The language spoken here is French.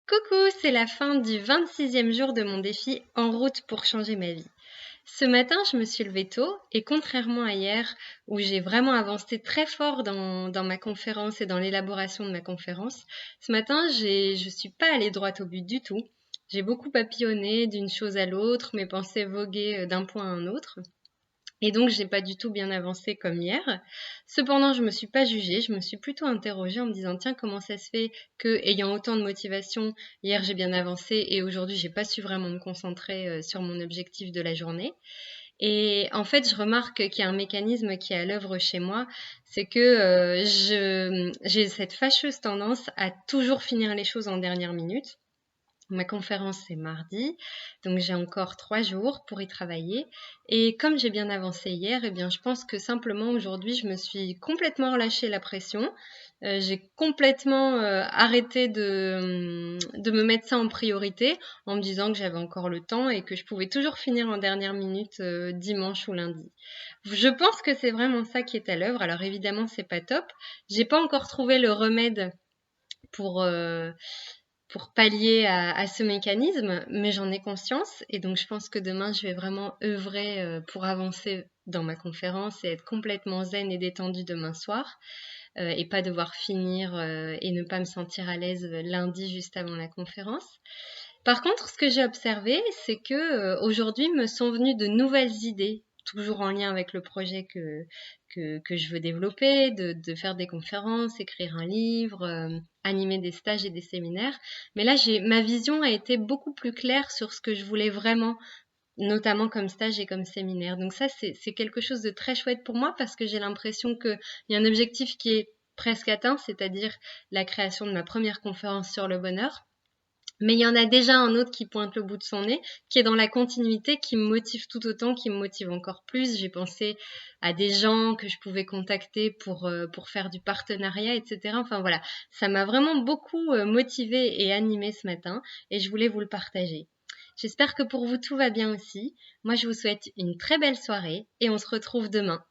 Coucou, c'est la fin du 26e jour de mon défi En route pour changer ma vie. Ce matin, je me suis levée tôt et contrairement à hier où j'ai vraiment avancé très fort dans ma conférence et dans l'élaboration de ma conférence, ce matin, je suis pas allée droit au but du tout. J'ai beaucoup papillonné d'une chose à l'autre, mes pensées voguaient d'un point à un autre. Et donc, j'ai pas du tout bien avancé comme hier. Cependant, je me suis pas jugée, je me suis plutôt interrogée en me disant, tiens, comment ça se fait que, ayant autant de motivation, hier j'ai bien avancé et aujourd'hui j'ai pas su vraiment me concentrer sur mon objectif de la journée. Et en fait, je remarque qu'il y a un mécanisme qui est à l'œuvre chez moi, c'est que j'ai cette fâcheuse tendance à toujours finir les choses en dernière minute. Ma conférence, c'est mardi, donc j'ai encore 3 jours pour y travailler. Et comme j'ai bien avancé hier, eh bien, je pense que simplement aujourd'hui, je me suis complètement relâché la pression. J'ai complètement arrêté de me mettre ça en priorité en me disant que j'avais encore le temps et que je pouvais toujours finir en dernière minute dimanche ou lundi. Je pense que c'est vraiment ça qui est à l'œuvre. Alors évidemment, c'est pas top. J'ai pas encore trouvé le remède pour, euh, pour pallier à ce mécanisme, mais j'en ai conscience et donc je pense que demain je vais vraiment œuvrer pour avancer dans ma conférence et être complètement zen et détendue demain soir et pas devoir finir et ne pas me sentir à l'aise lundi juste avant la conférence. Par contre, ce que j'ai observé, c'est que aujourd'hui me sont venues de nouvelles idées, toujours en lien avec le projet que je veux développer, de faire des conférences, écrire un livre, animer des stages et des séminaires. Mais là, ma vision a été beaucoup plus claire sur ce que je voulais vraiment, notamment comme stage et comme séminaire. Donc ça, c'est quelque chose de très chouette pour moi parce que j'ai l'impression qu'il y a un objectif qui est presque atteint, c'est-à-dire la création de ma première conférence sur le bonheur. Mais il y en a déjà un autre qui pointe le bout de son nez, qui est dans la continuité, qui me motive tout autant, qui me motive encore plus. J'ai pensé à des gens que je pouvais contacter pour faire du partenariat, etc. Enfin voilà, ça m'a vraiment beaucoup motivée et animée ce matin et je voulais vous le partager. J'espère que pour vous tout va bien aussi. Moi, je vous souhaite une très belle soirée et on se retrouve demain.